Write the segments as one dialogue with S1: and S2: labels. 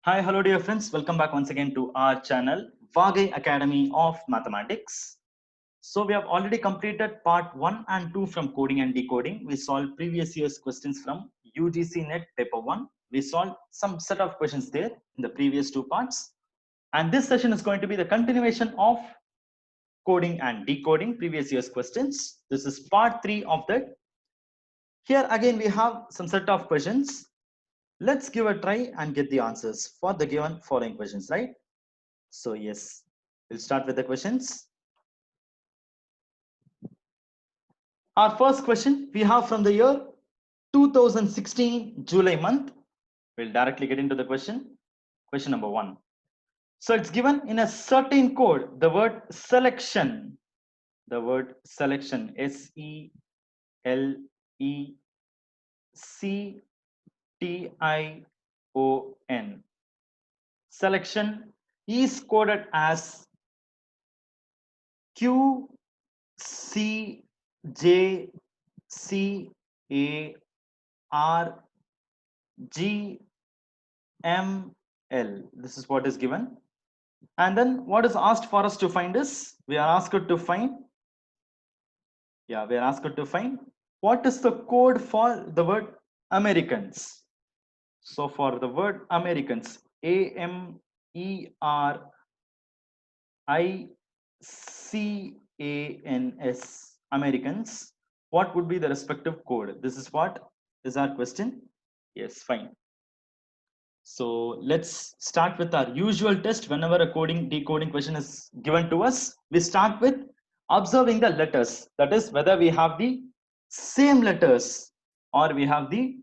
S1: Hi, hello, dear friends. Welcome back once again to our channel, Vagai Academy of Mathematics. So, we have already completed part 1 and 2 from coding and decoding. We solved previous year's questions from UGC NET paper 1. We solved some set of questions there in the previous two parts. And this session is going to be the continuation of coding and decoding previous year's questions. This is part 3 of that. Here again, we have some set of questions. Let's give a try and get the answers for the given following questions, right? So yes, we'll start with the questions. Our first question we have from the year 2016 July month. We'll directly get into the question. Question number 1. So it's given in a certain code, the word selection. The word selection, SELECTION. Selection is coded as Q C J C A R G M L. This is what is given. And then what is asked for us to find is, we are asked to find, what is the code for the word Americans. So for the word Americans, AMERICANS, Americans, what would be the respective code? This is what is our question. Yes, fine. So let's start with our usual test. Whenever a coding decoding question is given to us, we start with observing the letters. That is, whether we have the same letters or we have the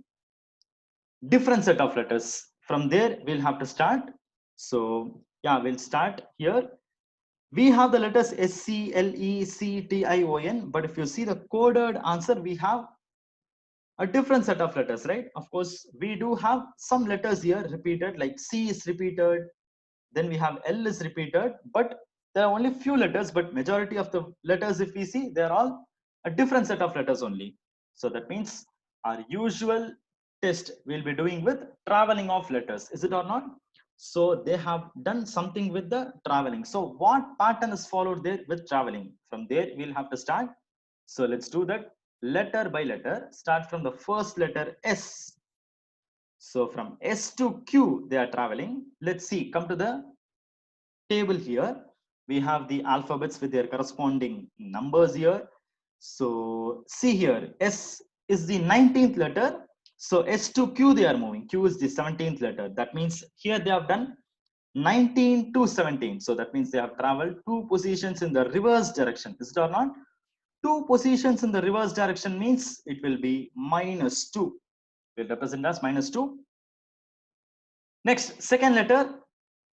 S1: different set of letters. From there, we'll have to start. So yeah, we'll start here. We have the letters SCLECTION, but if you see the coded answer, we have a different set of letters, right? Of course, we do have some letters here repeated, like C is repeated, then we have L is repeated, but there are only few letters, but majority of the letters, if we see, they're all a different set of letters only. So that means our usual test we'll be doing with traveling of letters, is it or not? So they have done something with the traveling. So what pattern is followed there with traveling? From there, we'll have to start. So let's do that letter by letter. Start from the first letter S. So from S to Q, they are traveling. Let's see, come to the table here. We have the alphabets with their corresponding numbers here. So see here, S is the 19th letter. So S to Q, they are moving. Q is the 17th letter. That means here they have done 19 to 17. So that means they have traveled 2 positions in the reverse direction. Is it or not? 2 positions in the reverse direction means it will be -2. Will represent as -2. Next, second letter,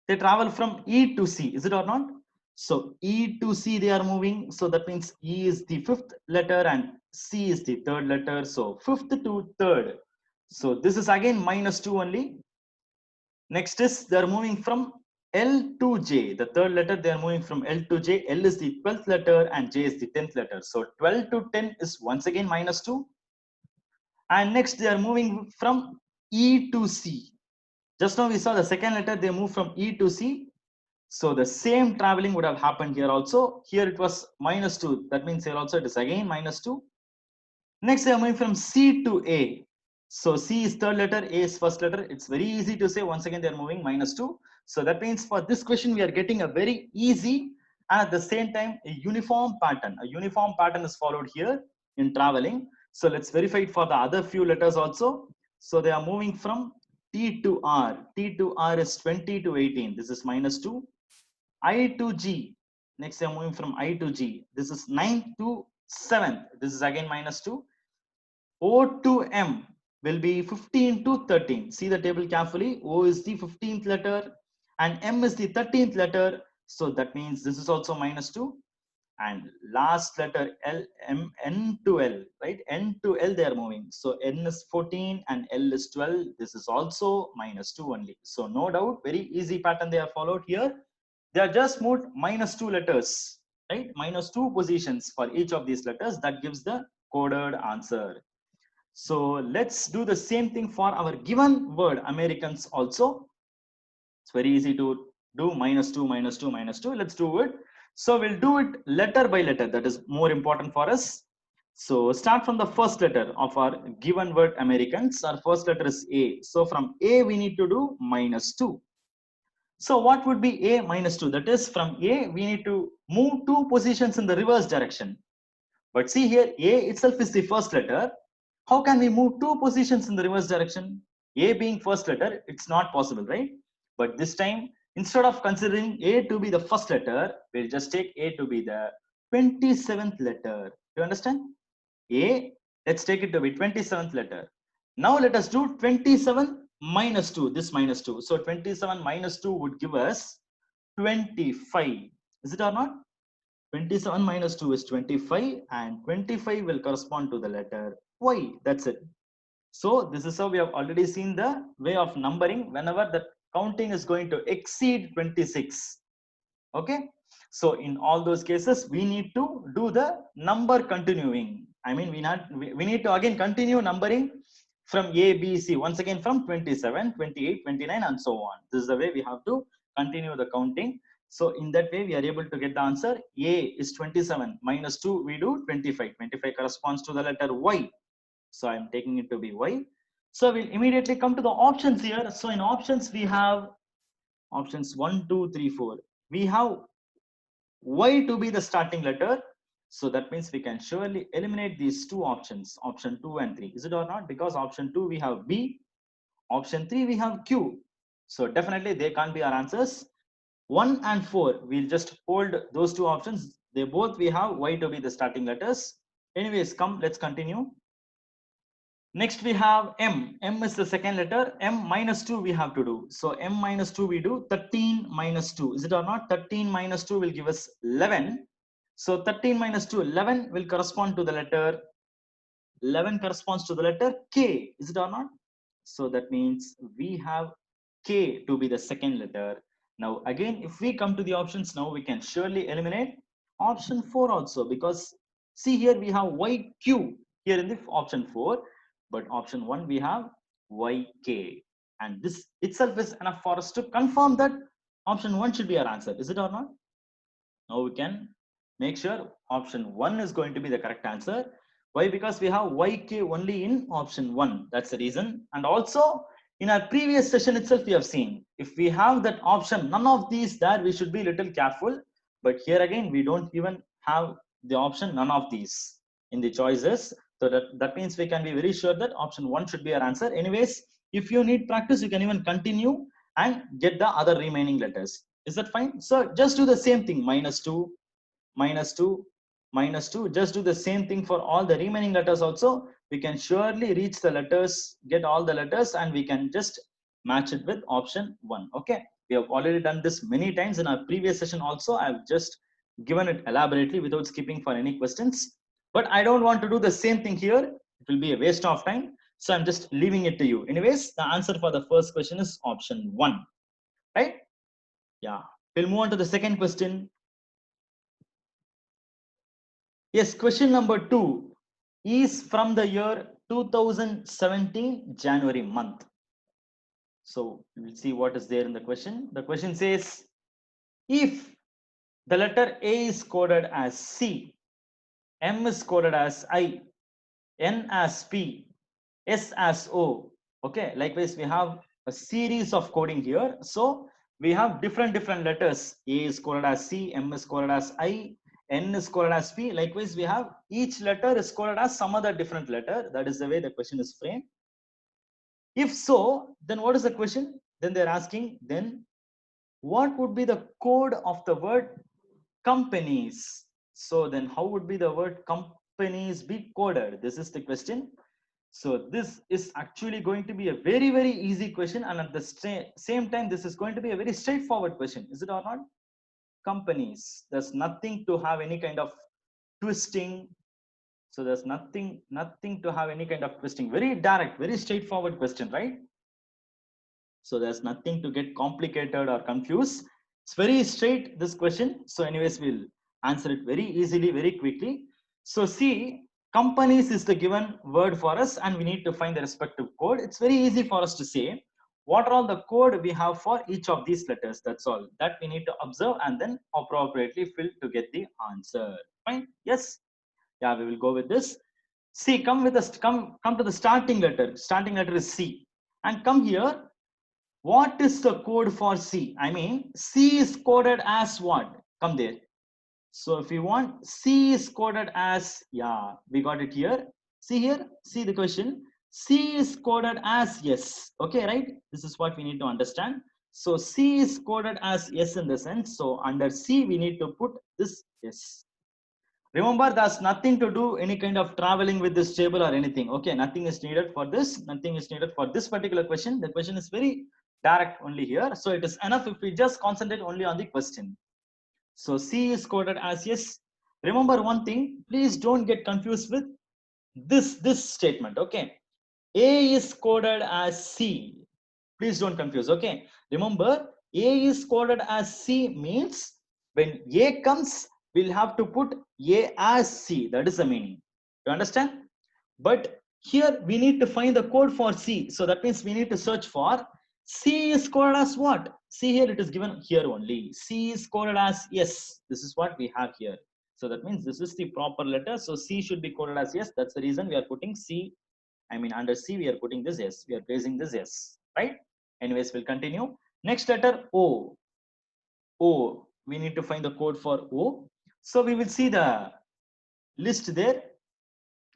S1: they travel from E to C. Is it or not? So E to C they are moving. So that means E is the 5th letter and C is the 3rd letter. So 5th to 3rd. So this is again -2 only. Next is they are moving from L to J. The 3rd letter they are moving from L to J. L is the 12th letter and J is the 10th letter. So 12 to 10 is once again -2. And next they are moving from E to C. Just now we saw the second letter, they move from E to C. So the same traveling would have happened here also. Here it was -2. That means here also it is again -2. Next they are moving from C to A. So C is 3rd letter, A is 1st letter. It's very easy to say. Once again, they are moving -2. So that means for this question, we are getting a very easy and at the same time a uniform pattern. A uniform pattern is followed here in traveling. So let's verify it for the other few letters also. So they are moving from T to R. T to R is 20 to 18. This is -2. I to G. Next, they are moving from I to G. This is 9 to 7th. This is again -2. O to M will be 15 to 13. See the table carefully. O is the 15th letter and M is the 13th letter. So that means this is also -2. And last letter L, M, N to L, right? N to L they are moving. So N is 14 and L is 12. This is also -2 only. So no doubt, very easy pattern they have followed here. They are just moved -2 letters, right? -2 positions for each of these letters. That gives the coded answer. So let's do the same thing for our given word Americans also. It's very easy to do minus 2, minus 2, minus 2. Let's do it. So we'll do it letter by letter. That is more important for us. So start from the first letter of our given word Americans. Our first letter is A. So from A, we need to do minus 2. So what would be A minus 2? That is from A, we need to move 2 positions in the reverse direction. But see here, A itself is the first letter. How can we move 2 positions in the reverse direction? A being first letter, it's not possible, right? But this time, instead of considering A to be the first letter, we'll just take A to be the 27th letter. Do you understand? A, let's take it to be 27th letter. Now let us do 27 minus 2, this minus 2. So 27 minus 2 would give us 25. Is it or not? 27 minus 2 is 25 and 25 will correspond to the letter Y. That's it. So this is how we have already seen the way of numbering whenever the counting is going to exceed 26. Okay. So in all those cases, we need to do the number continuing. I mean, we need to again continue numbering from A, B, C. Once again from 27, 28, 29 and so on. This is the way we have to continue the counting. So in that way, we are able to get the answer. A is 27 minus 2, we do 25. 25 corresponds to the letter Y. So I'm taking it to be Y. So we'll immediately come to the options here. So in options, we have options 1, 2, 3, 4. We have Y to be the starting letter. So that means we can surely eliminate these 2 options, option 2 and 3. Is it or not? Because option 2, we have B. Option 3, we have Q. So definitely they can't be our answers. 1 and 4, we'll just hold those 2 options. They both we have Y to be the starting letters. Anyways, let's continue. Next we have M. M is the second letter. M minus 2 we have to do. So M minus 2 we do 13 minus 2. Is it or not? 13 minus 2 will give us 11. So 13 minus 2, 11 will correspond to the letter. 11 corresponds to the letter K. Is it or not? So that means we have K to be the second letter. Now again, if we come to the options now, we can surely eliminate option 4 also, because see here we have YQ here in the option 4, but option 1 we have YK, and this itself is enough for us to confirm that option 1 should be our answer. Is it or not? Now we can make sure option 1 is going to be the correct answer. Why? Because we have YK only in option 1. That's the reason. And also in our previous session itself, we have seen if we have that option, none of these there, we should be little careful. But here again, we don't even have the option, none of these in the choices. So that means we can be very sure that option 1 should be our answer. Anyways, if you need practice, you can even continue and get the other remaining letters. Is that fine? So just do the same thing, minus 2, minus 2, minus 2. Just do the same thing for all the remaining letters also. We can surely reach the letters, get all the letters, and we can just match it with option 1. Okay. We have already done this many times in our previous session also. I've just given it elaborately without skipping for any questions. But I don't want to do the same thing here. It will be a waste of time. So I'm just leaving it to you. Anyways, the answer for the first question is option 1. Right? Yeah. We'll move on to the second question. Yes, question number 2 is from the year 2017 January month. So we'll see what is there in the question. The question says, if the letter A is coded as C, M is coded as I, N as P, S as O. Okay, likewise we have a series of coding here. So we have different letters. A is coded as C, M is coded as I, N is coded as P. Likewise, we have each letter is coded as some other different letter. That is the way the question is framed. If so, then what is the question? Then they're asking, then what would be the code of the word companies? So then how would be the word companies be coded? This is the question. So this is actually going to be a very, very easy question. And at the same time, this is going to be a very straightforward question. Is it or not? Companies. There's nothing to have any kind of twisting. So there's nothing to have any kind of twisting. Very direct, very straightforward question, right? So there's nothing to get complicated or confused. It's very straight, this question. So anyways, we'll answer it very easily, very quickly. So see, companies is the given word for us and we need to find the respective code. It's very easy for us to say what are all the code we have for each of these letters. That's all that we need to observe and then appropriately fill to get the answer. Fine. Yes. Yeah, we will go with this. See, come with us. Come to the starting letter. Starting letter is C, and come here. What is the code for C? I mean, C is coded as what? Come there. So if you want, C is coded as, yeah, we got it here. See here, see the question. C is coded as yes. Okay, right? This is what we need to understand. So C is coded as yes in the sense. So under C, we need to put this yes. Remember, there's nothing to do any kind of traveling with this table or anything. Okay, nothing is needed for this. Nothing is needed for this particular question. The question is very direct only here. So it is enough if we just concentrate only on the question. So C is coded as yes. Remember one thing, please don't get confused with this statement. Okay, A is coded as C. Please don't confuse. Okay, remember A is coded as C means when A comes, we'll have to put A as C. That is the meaning. You understand? But here we need to find the code for C. So that means we need to search for C is coded as what? See here, it is given here only. C is coded as yes. This is what we have here. So that means this is the proper letter. So C should be coded as yes. That's the reason we are putting C. I mean, under C, we are putting this yes. We are placing this yes, right? Anyways, we'll continue. Next letter O. O. We need to find the code for O. So we will see the list there.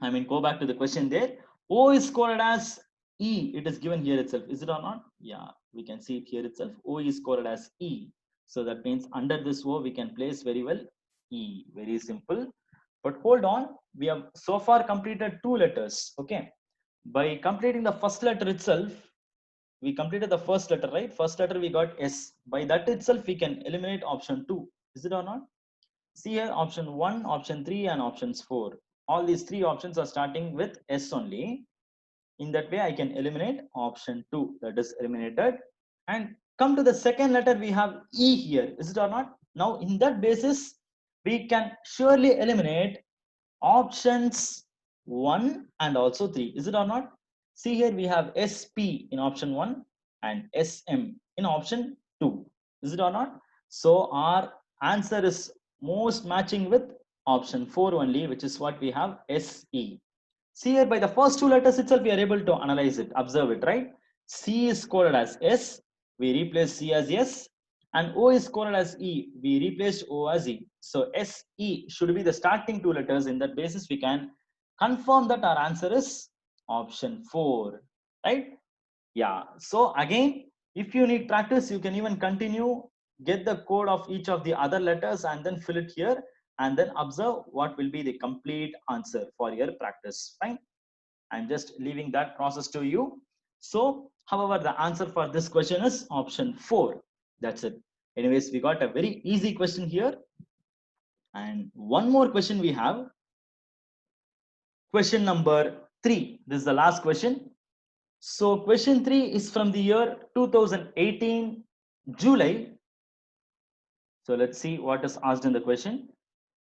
S1: I mean, go back to the question there. O is coded as E. It is given here itself. Is it or not? Yeah, we can see it here itself. O is coded as E. So that means under this O, we can place very well E. Very simple. But hold on. We have so far completed 2 letters. Okay. By completing the first letter itself, we completed the first letter, right? First letter we got S. By that itself, we can eliminate option 2. Is it or not? See here, option 1, option 3, and options 4. All these 3 options are starting with S only. In that way, I can eliminate option 2. That is eliminated. And come to the second letter, we have E here. Is it or not? Now, in that basis, we can surely eliminate options 1 and also 3. Is it or not? See here, we have SP in option 1 and SM in option 2. Is it or not? So our answer is most matching with option 4 only, which is what we have SE. See here, by the first 2 letters itself, we are able to analyze it, observe it, right? C is coded as S. We replace C as S. And O is coded as E. We replaced O as E. So SE should be the starting 2 letters. In that basis, we can confirm that our answer is option 4, right? Yeah. So again, if you need practice, you can even continue, get the code of each of the other letters and then fill it here and then observe what will be the complete answer for your practice. Fine. I'm just leaving that process to you. So, however, the answer for this question is option 4. That's it. Anyways, we got a very easy question here. And one more question we have. Question number 3. This is the last question. So question 3 is from the year 2018, July. So let's see what is asked in the question.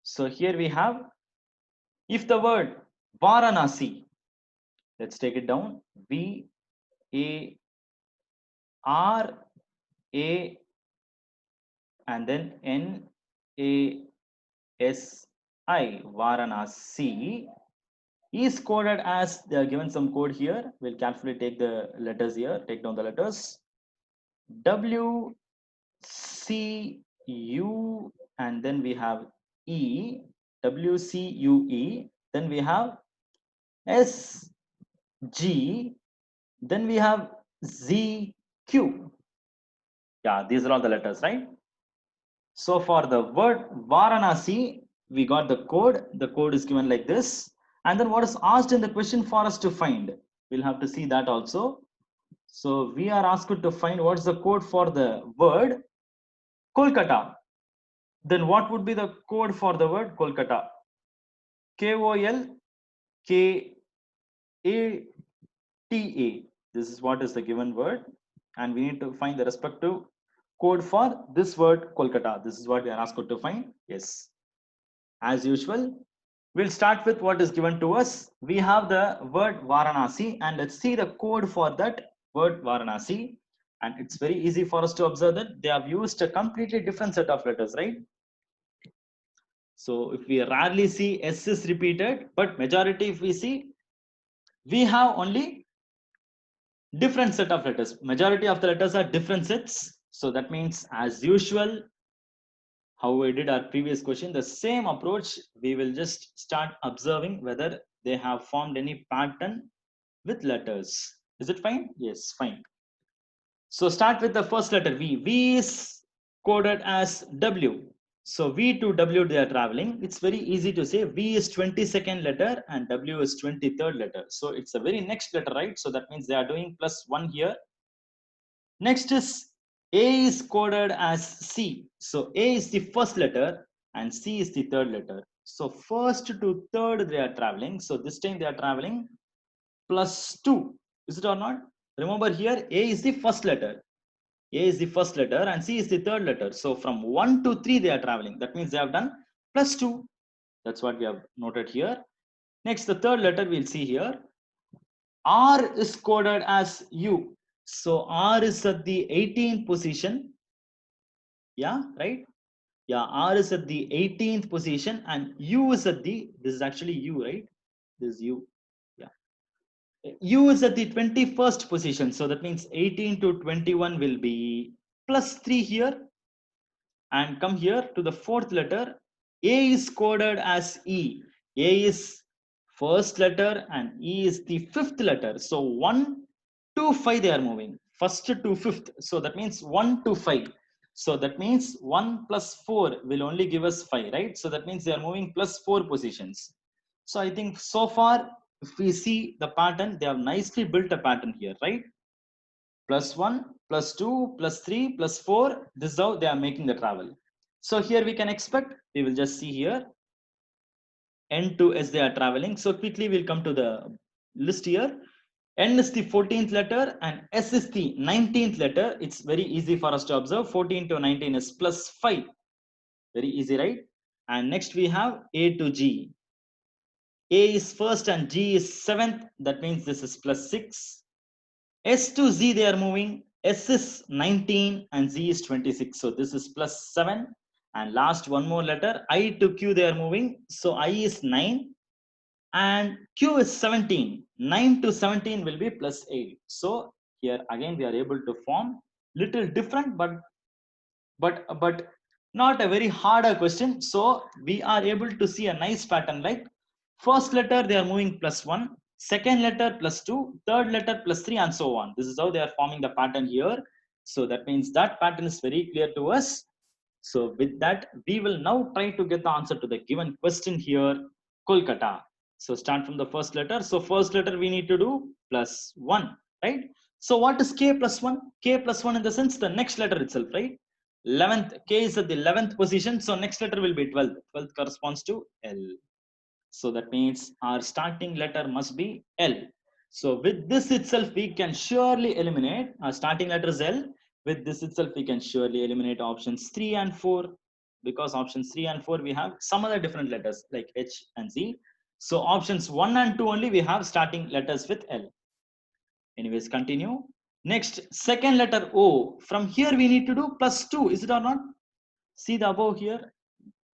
S1: So here we have, if the word Varanasi, let's take it down, V-A-R-A and then N-A-S-I, Varanasi, is coded as, they are given some code here. We'll carefully take the letters here, take down the letters. W, C, U, and then we have E, W, C, U, E. Then we have S, G, then we have Z, Q. Yeah, these are all the letters, right? So for the word Varanasi, we got the code. The code is given like this. And then what is asked in the question for us to find? We'll have to see that also. So we are asked to find what's the code for the word Kolkata. Then what would be the code for the word Kolkata? K-O-L-K-A-T-A. This is what is the given word. And we need to find the respective code for this word Kolkata. This is what we are asked to find. Yes. As usual, we'll start with what is given to us. We have the word Varanasi and let's see the code for that word Varanasi. And it's very easy for us to observe that they have used a completely different set of letters, right? So if we rarely see S is repeated, but majority if we see, we have only different set of letters. Majority of the letters are different sets. So that means as usual, how we did our previous question, the same approach, we will just start observing whether they have formed any pattern with letters. Is it fine? Yes, fine. So start with the first letter V. V is coded as W. So V to W they are traveling. It's very easy to say V is 22nd letter and W is 23rd letter. So it's a very next letter, right? So that means they are doing +1 here. Next is A is coded as C. So A is the first letter and C is the third letter. So first to third they are traveling. So this time they are traveling +2. Is it or not? Remember here A is the first letter. A is the first letter and C is the third letter. So from 1 to 3 they are traveling. That means they have done +2. That's what we have noted here. Next, the third letter we'll see here. R is coded as U. So R is at the 18th position. Yeah, right? Yeah, R is at the 18th position and U is at the, this is actually U, right? This is U. Yeah. U is at the 21st position. So that means 18 to 21 will be +3 here. And come here to the fourth letter. A is coded as E. A is first letter and E is the fifth letter. So 1 to 5 they are moving. First to fifth. So that means 1 to 5. So that means 1 plus 4 will only give us 5, right? So that means they are moving +4 positions. So I think so far, if we see the pattern, they have nicely built a pattern here, right? +1, +2, +3, +4. This is how they are making the travel. So here we can expect, we will just see here, N to S they are traveling. So quickly we'll come to the list here. N is the 14th letter and S is the 19th letter. It's very easy for us to observe. 14 to 19 is +5. Very easy, right? And next we have A to G. A is first and G is 7th. That means this is +6. S to Z they are moving. S is 19 and Z is 26. So this is +7. And last one more letter. I to Q they are moving. So I is 9 and Q is 17. 9 to 17 will be +8. So here again we are able to form little different but not a very harder question. So we are able to see a nice pattern like first letter they are moving +1, second letter +2, third letter +3 and so on. This is how they are forming the pattern here. So that means that pattern is very clear to us. So with that, we will now try to get the answer to the given question here, Kolkata. So start from the first letter. So first letter we need to do +1, right? So what is K +1? K +1 in the sense the next letter itself, right? 11th, K is at the 11th position. So next letter will be 12th. 12th corresponds to L. So that means our starting letter must be L. So with this itself, we can surely eliminate our starting letter is L. With this itself, we can surely eliminate options 3 and 4 because options 3 and 4 we have some other different letters like H and Z. So options 1 and 2 only we have starting letters with L. Anyways, continue. Next, second letter O. From here we need to do +2. Is it or not? See the above here.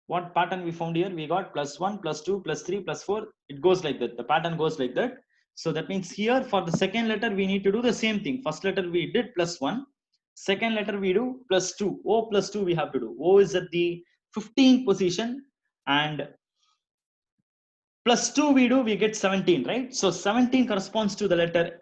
S1: What pattern we found here? We got +1, +2, +3, +4. It goes like that. The pattern goes like that. So that means here for the second letter, we need to do the same thing. First letter we did +1. Second letter we do +2. O +2 we have to do. O is at the 15th position and +2 we do, we get 17, right? So 17 corresponds to the letter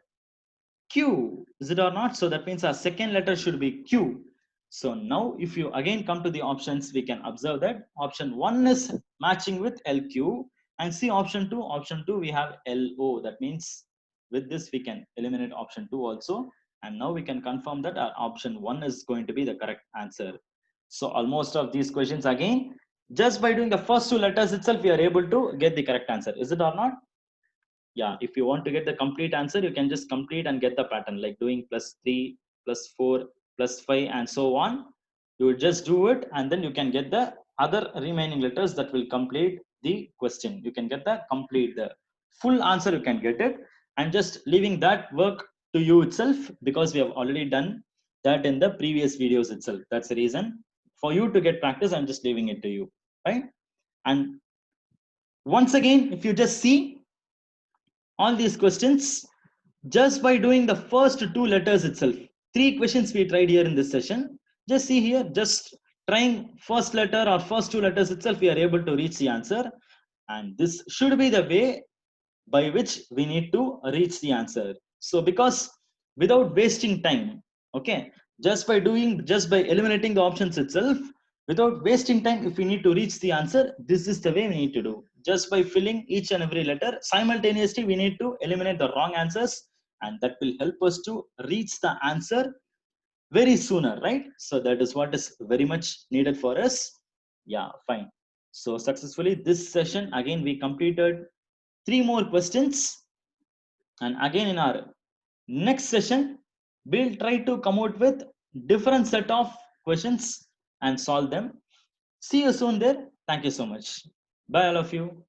S1: Q. Is it or not? So that means our second letter should be Q. So now if you again come to the options, we can observe that option 1 is matching with LQ and see option 2. Option 2 we have LO. That means with this we can eliminate option 2 also. And now we can confirm that our option 1 is going to be the correct answer. So almost of these questions again, just by doing the first two letters itself, we are able to get the correct answer. Is it or not? Yeah, if you want to get the complete answer, you can just complete and get the pattern like doing +3, +4, +5 and so on. You will just do it and then you can get the other remaining letters that will complete the question. You can get the complete, the full answer, you can get it, and just leaving that work to you itself because we have already done that in the previous videos itself. That's the reason. For you to get practice, I'm just leaving it to you, right? And once again, if you just see all these questions, just by doing the first two letters itself, 3 questions we tried here in this session. Just see here, just trying first letter or first 2 letters itself, we are able to reach the answer. And this should be the way by which we need to reach the answer. So because without wasting time, okay, just by eliminating the options itself, without wasting time, if we need to reach the answer, this is the way we need to do. Just by filling each and every letter simultaneously, we need to eliminate the wrong answers, and that will help us to reach the answer very sooner, right? So that is what is very much needed for us. Yeah, fine. So successfully this session, again, we completed 3 more questions, and again in our next session we'll try to come out with different set of questions and solve them. See you soon there. Thank you so much. Bye all of you.